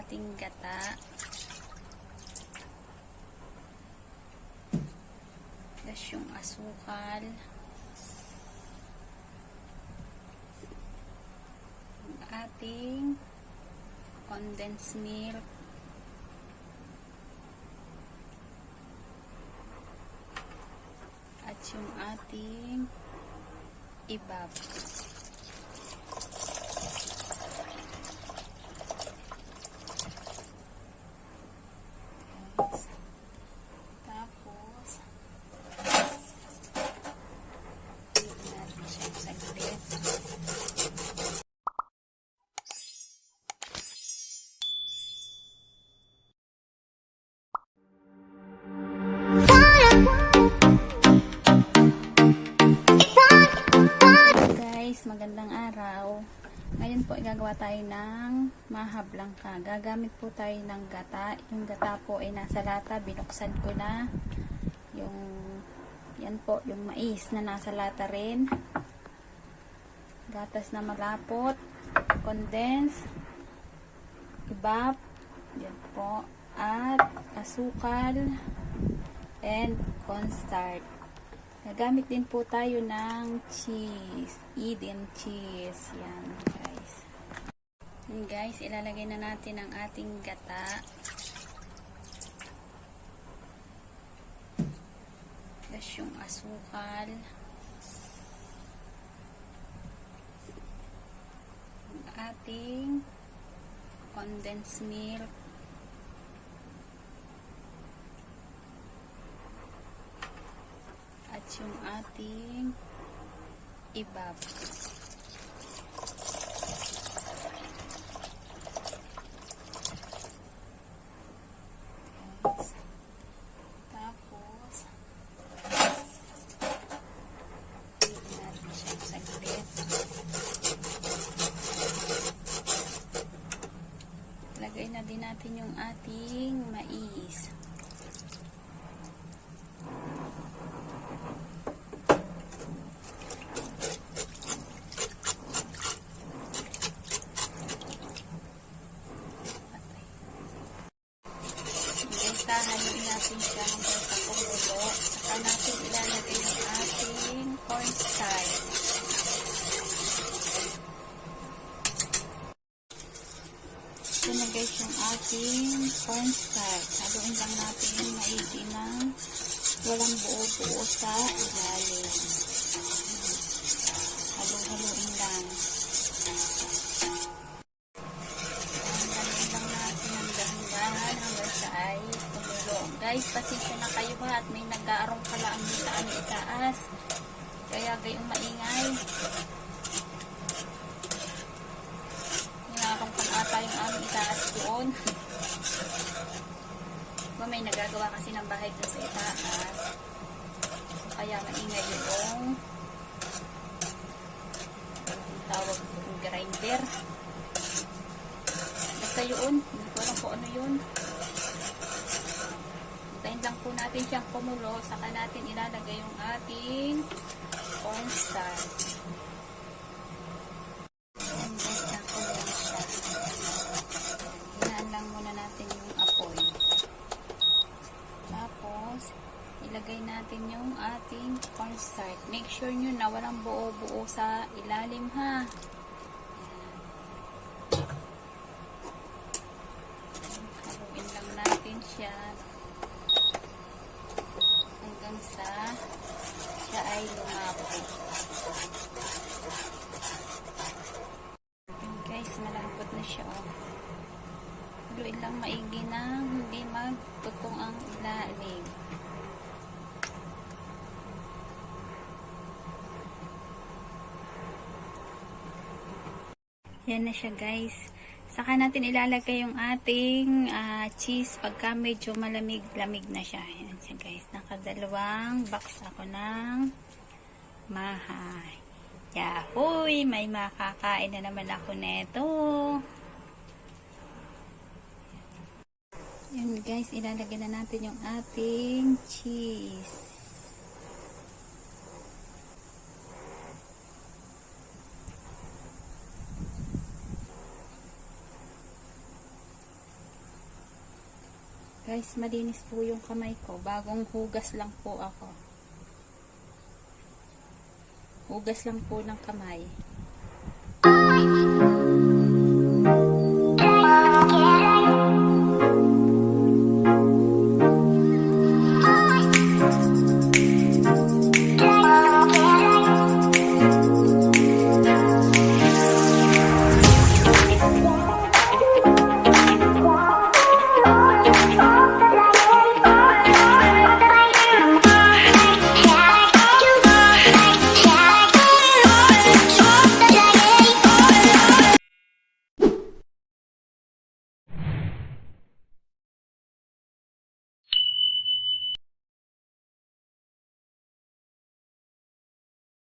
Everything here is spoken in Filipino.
ating gata. Tapos yung asukal. Yung ating condensed milk. At yung ating ibab. Tapos natin siya saglit. Guys, magandang araw. Ngayon po gagawa tayo ng maha blanca. Gagamit po tayo ng gata. Yung gata po ay nasa lata. Binuksan ko na. Yan po, yung mais na nasa lata rin. Gatas na malapot. Condense. Ibab. Yan po. At asukal. And cornstarch. Gagamit din po tayo ng cheese. Eden cheese. Yan, guys. Yan, guys. Ilalagay na natin ang ating gata. Tapos yung asukal. Yung ating condensed milk. At yung ating ibab. Tapos natin siya saglit. Lagay na din natin yung ating mais. Haluin natin siya hanggang sa kumulo. Saka natin ilalagay yung ating cornstarch. Ito na guys yung ating cornstarch. Haluin lang natin yung maigi ng walang buo-buo sa ilalim. Haluin lang. Haluin lang natin ng dahan-dahan hanggang sa ay guys, pasensya na kayo ha at may nag-aarong pala ang hitaan itaas. Kaya gayong maingay. Ngarong pala ata yung aming itaas doon. May nagagawa kasi ng bahay doon sa itaas. Kaya maingay yung tawag yung grinder. Basta yun. Hindi ko alam kung ano yun. Hintayin lang po natin siyang kumulo. Saka natin ilalagay yung ating cornstarch. And guys, nakumulo siya. Hinaan lang muna natin yung apoy. Tapos, ilagay natin yung ating cornstarch. Make sure nyo na walang buo-buo sa ilalim ha. Haluin lang natin siya. Siya ay lumapot. Guys, malambot na siya. Haluin lang maigi na hindi magtutong ang ilalim. Yan na siya guys. Saka natin ilalagay yung ating cheese pagka medyo malamig-lamig na siya. Yan siya guys. Nakadalawang box ako ng maha. Yahoy! May makakain na naman ako neto. Yan guys. Ilalagay na natin yung ating cheese. Guys, malinis po yung kamay ko. Bagong hugas lang po ako. Hugas lang po ng kamay.